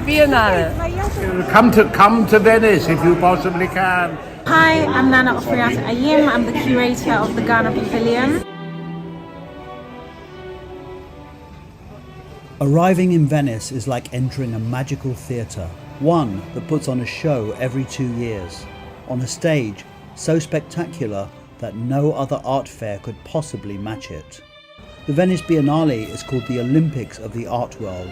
Biennale. Come to Venice if you possibly can. Hi, I'm Nana Ofriat Ayim. I'm the curator of the Ghana Pavilion. Arriving in Venice is like entering a magical theatre, one that puts on a show every 2 years, on a stage so spectacular that no other art fair could possibly match it. The Venice Biennale is called the Olympics of the art world.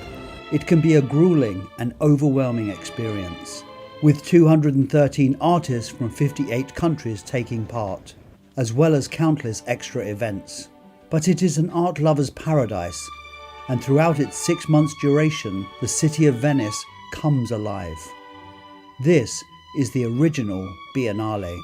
It can be a grueling and overwhelming experience, with 213 artists from 58 countries taking part, as well as countless extra events. But it is an art lover's paradise, and throughout its 6 months duration, the city of Venice comes alive. This is the original Biennale.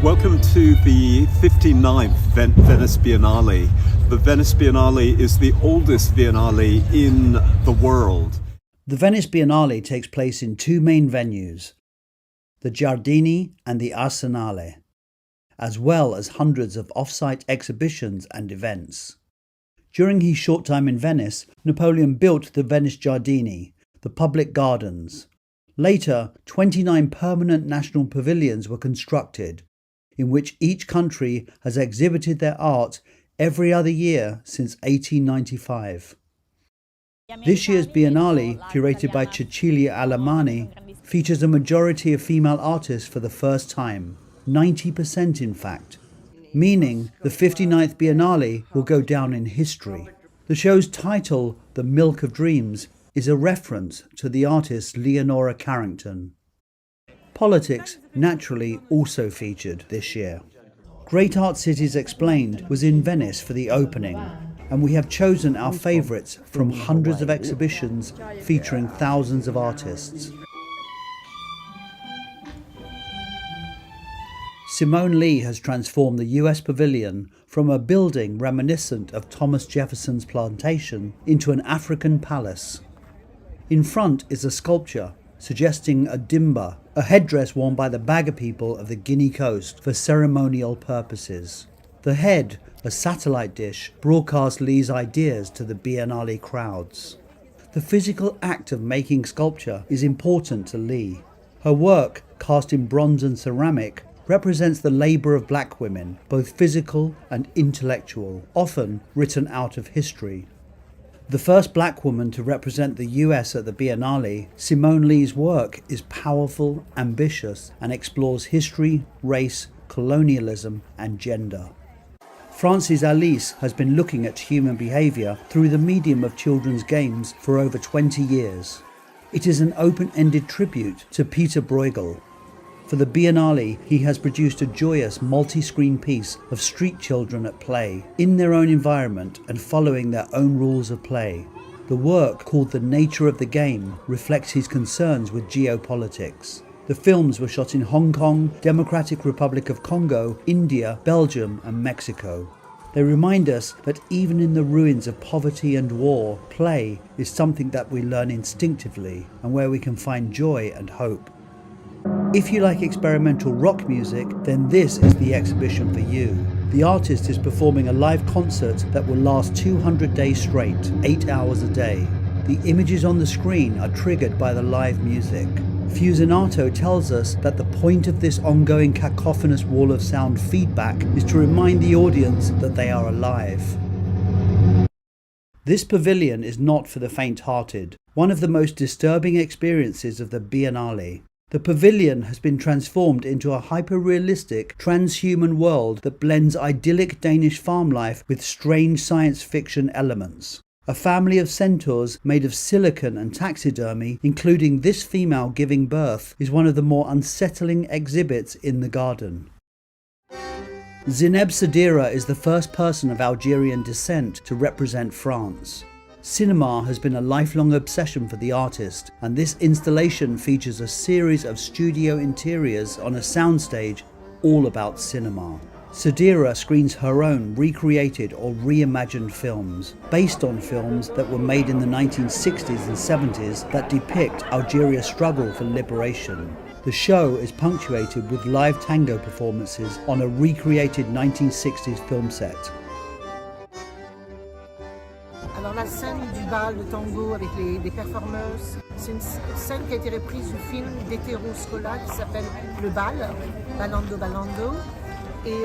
Welcome to the 59th Venice Biennale. The Venice Biennale is the oldest biennale in the world. The Venice Biennale takes place in two main venues, the Giardini and the Arsenale, as well as hundreds of off-site exhibitions and events. During his short time in Venice, Napoleon built the Venice Giardini, the public gardens. Later, 29 permanent national pavilions were constructed, in which each country has exhibited their art every other year since 1895. This year's Biennale, curated by Cecilia Alamani, features a majority of female artists for the first time, 90% in fact, meaning the 59th Biennale will go down in history. The show's title, The Milk of Dreams, is a reference to the artist Leonora Carrington. Politics, naturally, also featured this year. Great Art Cities Explained was in Venice for the opening, and we have chosen our favourites from hundreds of exhibitions featuring thousands of artists. Simone Leigh has transformed the US Pavilion from a building reminiscent of Thomas Jefferson's plantation into an African palace. In front is a sculpture suggesting a dimba, a headdress worn by the Baga people of the Guinea coast for ceremonial purposes. The head, a satellite dish, broadcasts Leigh's ideas to the Biennale crowds. The physical act of making sculpture is important to Leigh. Her work, cast in bronze and ceramic, represents the labour of black women, both physical and intellectual, often written out of history. The first black woman to represent the US at the Biennale, Simone Leigh's work is powerful, ambitious, and explores history, race, colonialism, and gender. France's Alÿs has been looking at human behaviour through the medium of children's games for over 20 years. It is an open-ended tribute to Peter Bruegel. For the Biennale, he has produced a joyous multi-screen piece of street children at play, in their own environment and following their own rules of play. The work, called The Nature of the Game, reflects his concerns with geopolitics. The films were shot in Hong Kong, Democratic Republic of Congo, India, Belgium and Mexico. They remind us that even in the ruins of poverty and war, play is something that we learn instinctively and where we can find joy and hope. If you like experimental rock music, then this is the exhibition for you. The artist is performing a live concert that will last 200 days straight, 8 hours a day. The images on the screen are triggered by the live music. Fusinato tells us that the point of this ongoing cacophonous wall of sound feedback is to remind the audience that they are alive. This pavilion is not for the faint-hearted, one of the most disturbing experiences of the Biennale. The pavilion has been transformed into a hyper-realistic, transhuman world that blends idyllic Danish farm life with strange science fiction elements. A family of centaurs made of silicon and taxidermy, including this female giving birth, is one of the more unsettling exhibits in the garden. Zineb Sedira is the first person of Algerian descent to represent France. Cinema has been a lifelong obsession for the artist, and this installation features a series of studio interiors on a soundstage all about cinema. Sedira screens her own recreated or reimagined films, based on films that were made in the 1960s and 70s that depict Algeria's struggle for liberation. The show is punctuated with live tango performances on a recreated 1960s film set. Alors la scène du bal de tango avec les performeuses, c'est une scène qui a été reprise du film d'Hétéro Scola qui s'appelle Le Bal, Ballando Ballando, et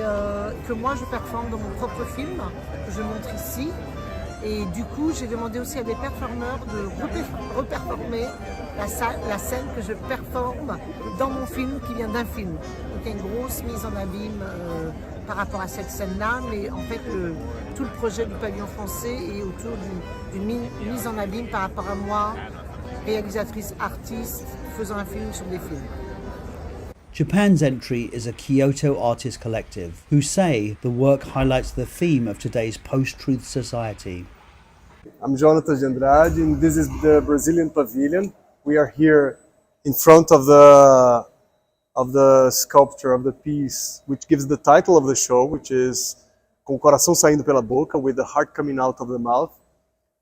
que moi je performe dans mon propre film, que je montre ici. Et du coup, j'ai demandé aussi à des performeurs de reperformer la scène que je performe dans mon film qui vient d'un film. Donc il y a une grosse mise en abîme par rapport à cette scène-là, mais en fait tout le projet du pavillon français est autour d'une mise en abîme par rapport à moi, réalisatrice artiste, faisant un film sur des films. Japan's entry is a Kyoto artist collective who say the work highlights the theme of today's post-truth society. I'm Jonathan de Andrade, and this is the Brazilian pavilion. We are here in front of the sculpture of the piece, which gives the title of the show, which is Com o coração saindo pela boca, with the heart coming out of the mouth.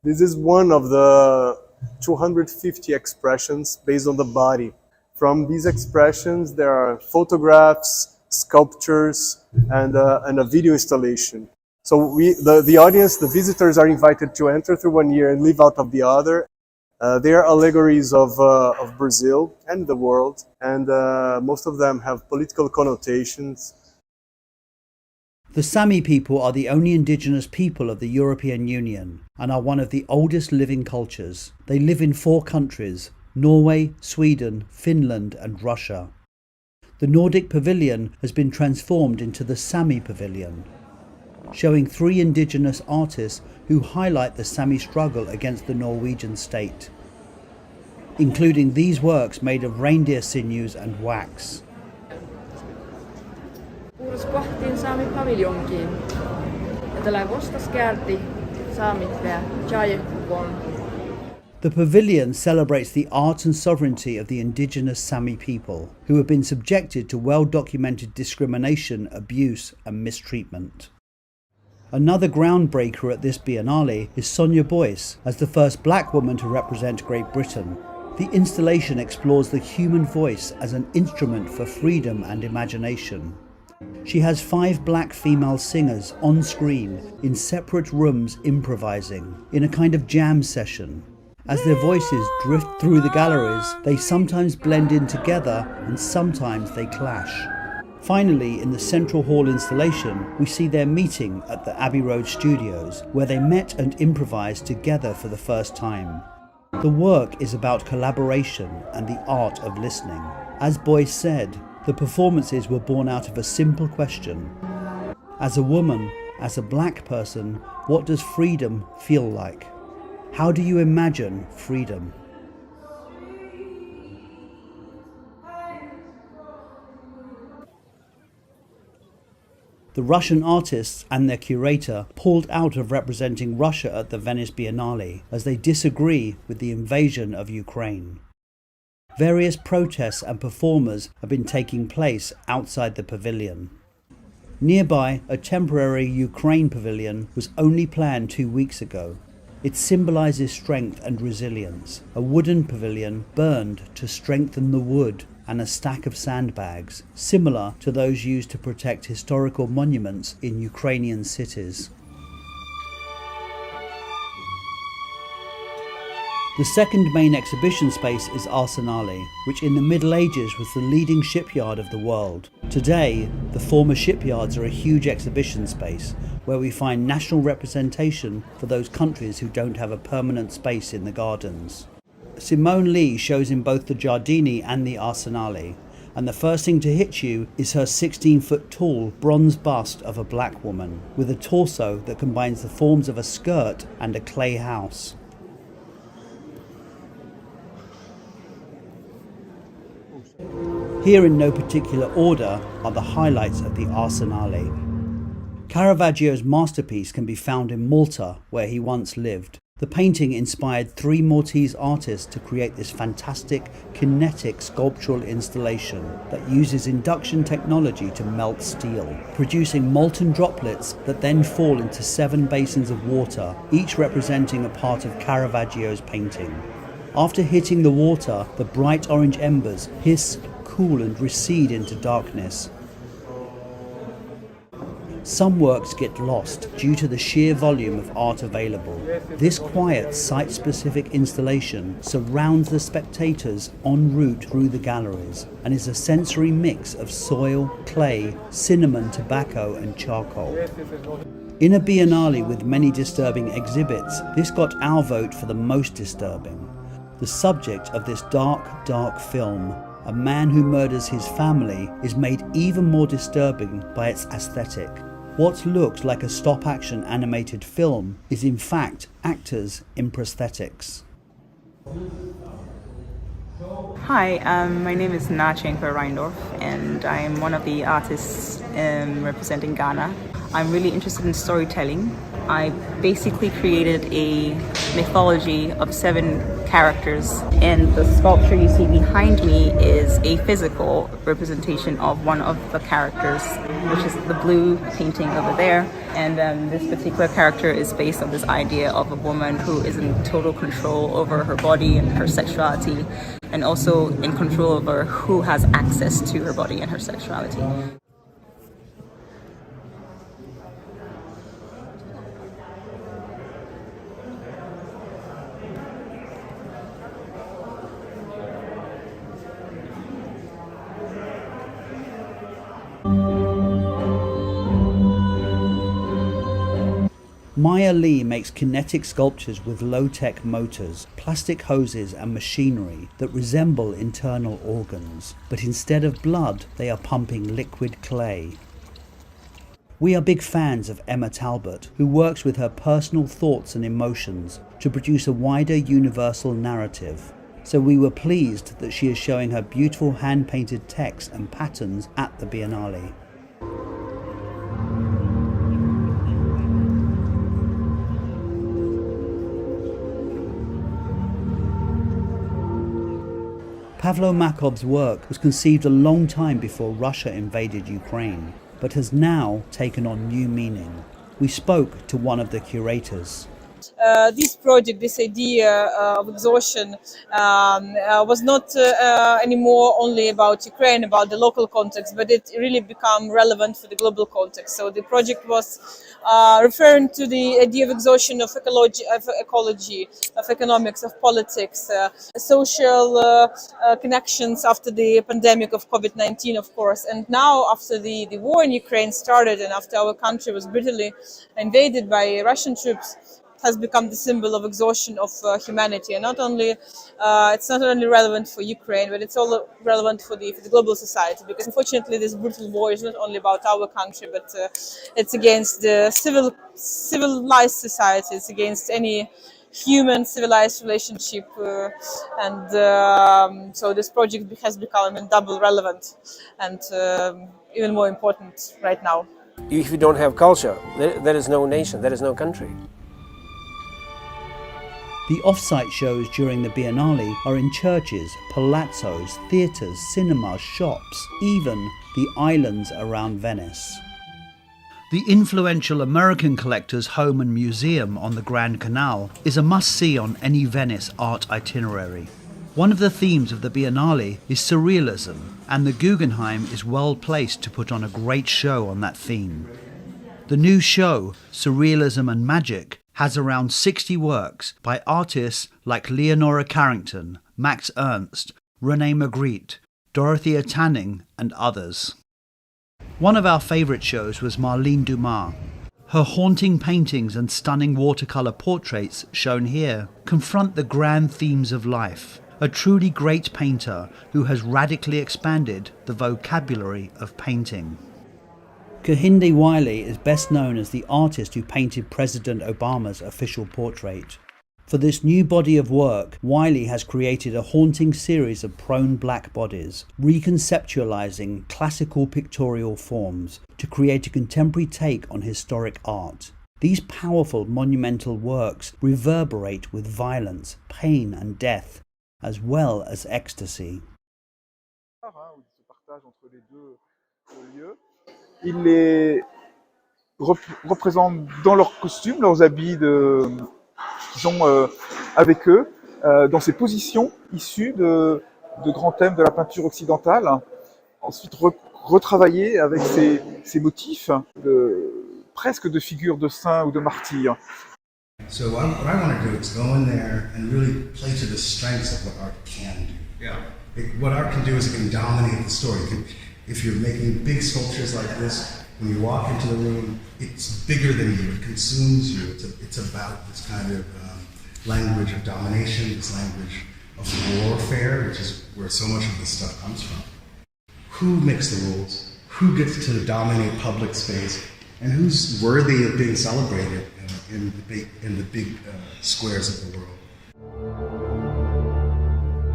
This is one of the 250 expressions based on the body. From these expressions, there are photographs, sculptures, and a video installation. So the audience, the visitors are invited to enter through one ear and leave out of the other. They are allegories of Brazil and the world, and most of them have political connotations. The Sami people are the only indigenous people of the European Union and are one of the oldest living cultures. They live in 4 countries: Norway, Sweden, Finland and Russia. The Nordic pavilion has been transformed into the Sami pavilion, showing 3 indigenous artists who highlight the Sami struggle against the Norwegian state, including these works made of reindeer sinews and wax. Kuulus kohtiin Sami paviljonkiin, ja tällä kostas käärti Saamitveä Chainkua. The pavilion celebrates the art and sovereignty of the indigenous Sami people, who have been subjected to well-documented discrimination, abuse and mistreatment. Another groundbreaker at this Biennale is Sonia Boyce, as the first black woman to represent Great Britain. The installation explores the human voice as an instrument for freedom and imagination. She has 5 black female singers on screen in separate rooms improvising, in a kind of jam session. As their voices drift through the galleries, they sometimes blend in together and sometimes they clash. Finally, in the Central Hall installation, we see their meeting at the Abbey Road Studios, where they met and improvised together for the first time. The work is about collaboration and the art of listening. As Boyce said, the performances were born out of a simple question. As a woman, as a black person, what does freedom feel like? How do you imagine freedom? The Russian artists and their curator pulled out of representing Russia at the Venice Biennale as they disagree with the invasion of Ukraine. Various protests and performers have been taking place outside the pavilion. Nearby, a temporary Ukraine pavilion was only planned 2 weeks ago. It symbolises strength and resilience. A wooden pavilion burned to strengthen the wood, and a stack of sandbags, similar to those used to protect historical monuments in Ukrainian cities. The second main exhibition space is Arsenale, which in the Middle Ages was the leading shipyard of the world. Today, the former shipyards are a huge exhibition space where we find national representation for those countries who don't have a permanent space in the gardens. Simone Leigh shows in both the Giardini and the Arsenale, and the first thing to hit you is her 16-foot tall bronze bust of a black woman, with a torso that combines the forms of a skirt and a clay house. Here in no particular order are the highlights of the Arsenale. Caravaggio's masterpiece can be found in Malta, where he once lived. The painting inspired 3 Maltese artists to create this fantastic, kinetic sculptural installation that uses induction technology to melt steel, producing molten droplets that then fall into 7 basins of water, each representing a part of Caravaggio's painting. After hitting the water, the bright orange embers hiss, cool and recede into darkness. Some works get lost due to the sheer volume of art available. This quiet, site-specific installation surrounds the spectators en route through the galleries and is a sensory mix of soil, clay, cinnamon, tobacco and charcoal. In a biennale with many disturbing exhibits, this got our vote for the most disturbing. The subject of this dark, dark film, a man who murders his family, is made even more disturbing by its aesthetic. What looks like a stop-action animated film is in fact actors in prosthetics. Hi, my name is Chainkua Reindorf and I'm one of the artists representing Ghana. I'm really interested in storytelling. I basically created a mythology of 7 characters, and the sculpture you see behind me is a physical representation of one of the characters, which is the blue painting over there. And this particular character is based on this idea of a woman who is in total control over her body and her sexuality, and also in control over who has access to her body and her sexuality. Leigh makes kinetic sculptures with low-tech motors, plastic hoses and machinery that resemble internal organs, but instead of blood, they are pumping liquid clay. We are big fans of Emma Talbot, who works with her personal thoughts and emotions to produce a wider universal narrative. So we were pleased that she is showing her beautiful hand-painted text and patterns at the Biennale. Pavlo Makov's work was conceived a long time before Russia invaded Ukraine, but has now taken on new meaning. We spoke to one of the curators. This project, this idea of exhaustion was not anymore only about Ukraine, about the local context, but it really became relevant for the global context. So the project was referring to the idea of exhaustion of ecology, of economics, of politics, social connections after the pandemic of COVID-19, of course. And now, after the war in Ukraine started and after our country was brutally invaded by Russian troops, has become the symbol of exhaustion of humanity. And not only it's not only relevant for Ukraine, but it's also relevant for the global society, because unfortunately this brutal war is not only about our country, but it's against the civilized society, it's against any human civilized relationship, and so this project has become double relevant and even more important right now. If you don't have culture, there is no nation, there is no country. The off-site shows during the Biennale are in churches, palazzos, theatres, cinemas, shops, even the islands around Venice. The influential American collector's home and museum on the Grand Canal is a must-see on any Venice art itinerary. One of the themes of the Biennale is surrealism, and the Guggenheim is well placed to put on a great show on that theme. The new show, Surrealism and Magic, has around 60 works by artists like Leonora Carrington, Max Ernst, René Magritte, Dorothea Tanning and others. One of our favourite shows was Marlene Dumas. Her haunting paintings and stunning watercolour portraits, shown here, confront the grand themes of life. A truly great painter who has radically expanded the vocabulary of painting. Kehinde Wiley is best known as the artist who painted President Obama's official portrait. For this new body of work, Wiley has created a haunting series of prone black bodies, reconceptualizing classical pictorial forms to create a contemporary take on historic art. These powerful monumental works reverberate with violence, pain and death, as well as ecstasy. Il les représente dans leurs costumes, leurs habits qu'ils ont avec eux, dans ces positions issues de grands thèmes de la peinture occidentale, ensuite retravaillés avec ces motifs presque de figures de saints ou de martyrs. So what I want to do is go in there and really play to the strengths of what art can do. Yeah. What art can do is it can dominate the story. If you're making big sculptures like this, when you walk into the room, it's bigger than you. It consumes you. It's about this kind of language of domination, this language of warfare, which is where so much of this stuff comes from. Who makes the rules? Who gets to dominate public space? And who's worthy of being celebrated in the big squares of the world?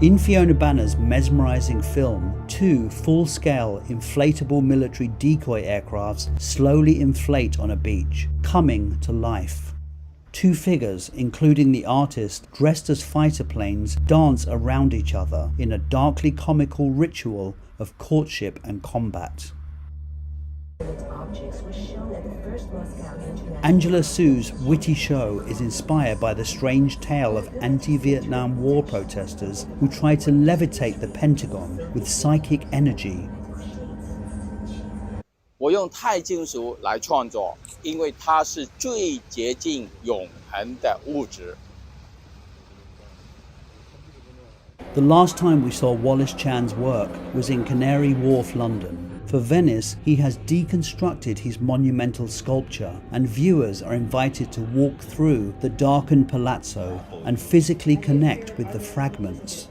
In Fiona Banner's mesmerising film, 2 full-scale inflatable military decoy aircrafts slowly inflate on a beach, coming to life. 2 figures, including the artist, dressed as fighter planes, dance around each other in a darkly comical ritual of courtship and combat. Angela Sue's witty show is inspired by the strange tale of anti-Vietnam War protesters who tried to levitate the Pentagon with psychic energy. 我用钛金属来创作，因为它是最接近永恒的物质。 The last time we saw Wallace Chan's work was in Canary Wharf, London. For Venice, he has deconstructed his monumental sculpture, and viewers are invited to walk through the darkened palazzo and physically connect with the fragments.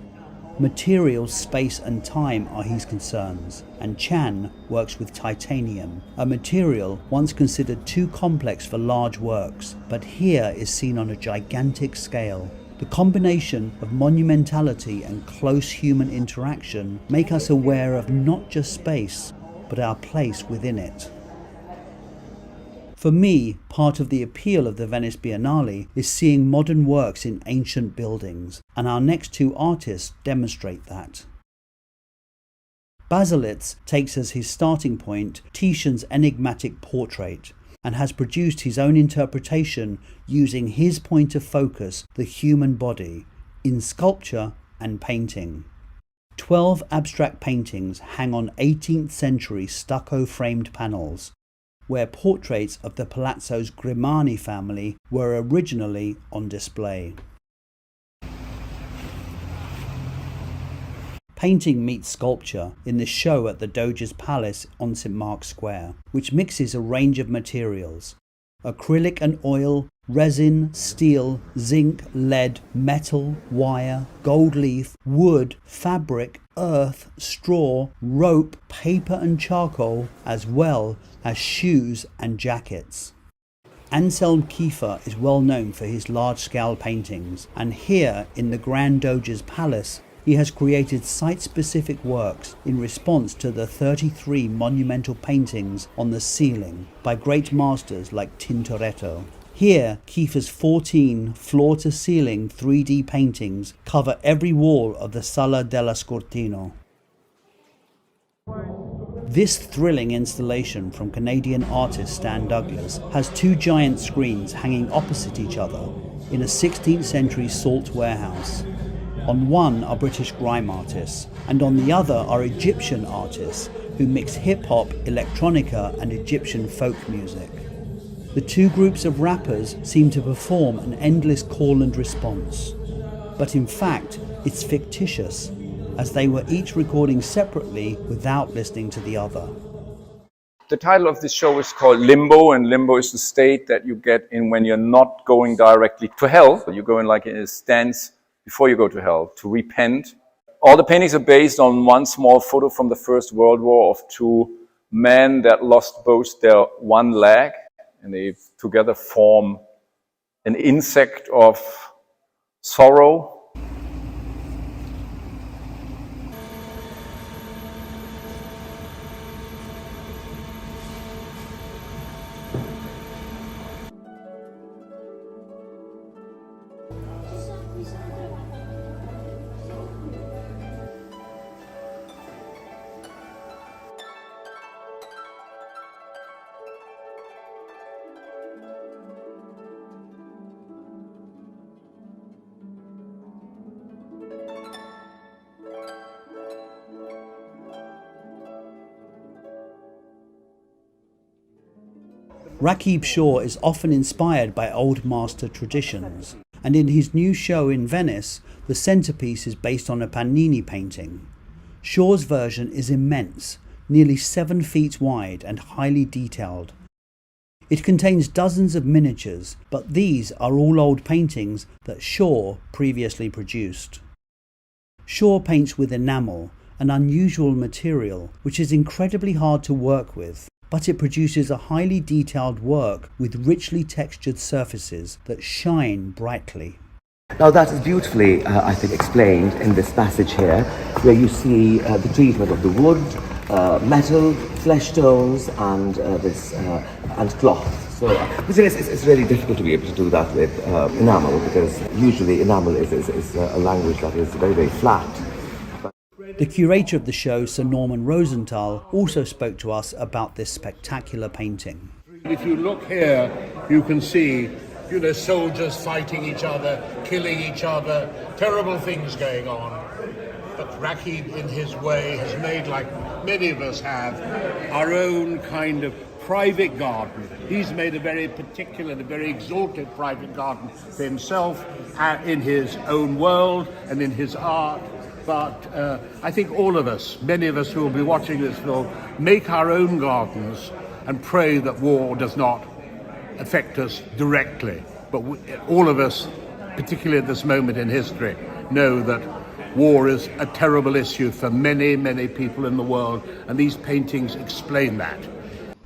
Material, space and time are his concerns, and Chan works with titanium, a material once considered too complex for large works, but here is seen on a gigantic scale. The combination of monumentality and close human interaction make us aware of not just space, but our place within it. For me, part of the appeal of the Venice Biennale is seeing modern works in ancient buildings, and our next 2 artists demonstrate that. Baselitz takes as his starting point Titian's enigmatic portrait, and has produced his own interpretation using his point of focus, the human body, in sculpture and painting. 12 abstract paintings hang on 18th century stucco framed panels, where portraits of the Palazzo's Grimani family were originally on display. Painting meets sculpture in the show at the Doge's Palace on St Mark's Square, which mixes a range of materials: acrylic and oil, resin, steel, zinc, lead, metal, wire, gold leaf, wood, fabric, earth, straw, rope, paper and charcoal, as well as shoes and jackets. Anselm Kiefer is well known for his large-scale paintings, and here in the Grand Doge's Palace he has created site-specific works in response to the 33 monumental paintings on the ceiling by great masters like Tintoretto. Here, Kiefer's 14 floor-to-ceiling 3D paintings cover every wall of the Sala della Scortino. This thrilling installation from Canadian artist Stan Douglas has 2 giant screens hanging opposite each other in a 16th century salt warehouse. On one are British grime artists, and on the other are Egyptian artists who mix hip-hop, electronica and Egyptian folk music. The 2 groups of rappers seem to perform an endless call and response. But in fact, it's fictitious, as they were each recording separately without listening to the other. The title of this show is called Limbo, and limbo is the state that you get in when you're not going directly to hell. You go in like in a stance before you go to hell, to repent. All the paintings are based on one small photo from the First World War of 2 men that lost both their one leg, and they together form an insect of sorrow. Rakib Shaw is often inspired by old master traditions, and in his new show in Venice, the centrepiece is based on a Panini painting. Shaw's version is immense, nearly 7 feet wide and highly detailed. It contains dozens of miniatures, but these are all old paintings that Shaw previously produced. Shaw paints with enamel, an unusual material which is incredibly hard to work with, but it produces a highly detailed work with richly textured surfaces that shine brightly. Now that is beautifully, I think, explained in this passage here, where you see the treatment of the wood, metal, flesh tones, and and cloth. So it's really difficult to be able to do that with enamel, because usually enamel is a language that is very, very flat. The curator of the show, Sir Norman Rosenthal, also spoke to us about this spectacular painting. If you look here, you can see, soldiers fighting each other, killing each other, terrible things going on. But Rakib, in his way, has made, like many of us have, our own kind of private garden. He's made a very particular, a very exalted private garden for himself, in his own world and in his art. But I think all of us, many of us who will be watching this film, make our own gardens and pray that war does not affect us directly. But all of us, particularly at this moment in history, know that war is a terrible issue for many, many people in the world, and these paintings explain that.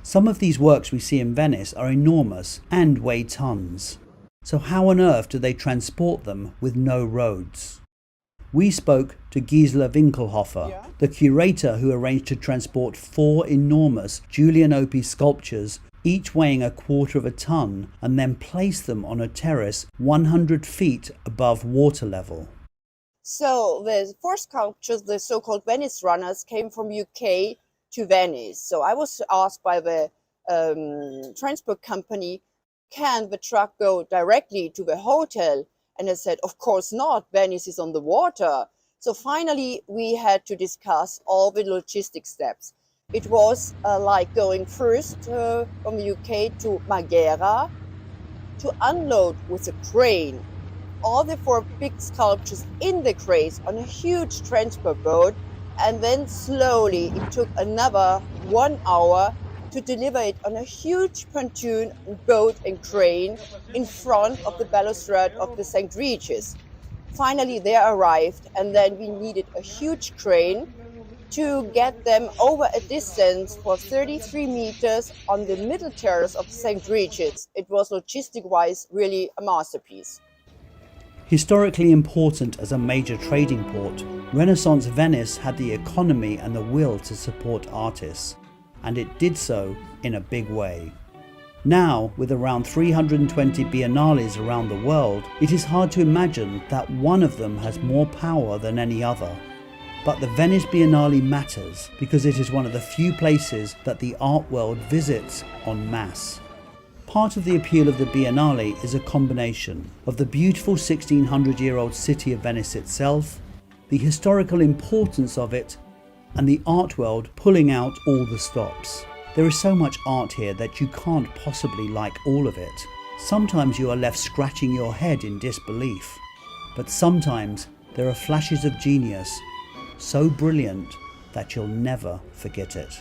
Some of these works we see in Venice are enormous and weigh tons. So how on earth do they transport them with no roads? We spoke to Gisela Winkelhofer, the curator who arranged to transport 4 enormous Julian Opie sculptures, each weighing 1/4 of a ton, and then place them on a terrace 100 feet above water level. So the 4 sculptures, the so-called Venice runners, came from UK to Venice. So I was asked by the transport company, can the truck go directly to the hotel? And I said, of course not, Venice is on the water. So finally, we had to discuss all the logistic steps. It was like going first from the UK to Marghera to unload with a crane all the 4 big sculptures in the cranes on a huge transport boat. And then slowly, it took another 1 hour to deliver it on a huge pontoon boat and crane in front of the balustrade of the St. Regis. Finally, they arrived, and then we needed a huge crane to get them over a distance for 33 meters on the middle terrace of St. Regis. It was logistic-wise really a masterpiece. Historically important as a major trading port, Renaissance Venice had the economy and the will to support artists, and it did so in a big way. Now, with around 320 biennales around the world, it is hard to imagine that one of them has more power than any other. But the Venice Biennale matters because it is one of the few places that the art world visits en masse. Part of the appeal of the Biennale is a combination of the beautiful 1600-year-old city of Venice itself, the historical importance of it, and the art world pulling out all the stops. There is so much art here that you can't possibly like all of it. Sometimes you are left scratching your head in disbelief, but sometimes there are flashes of genius so brilliant that you'll never forget it.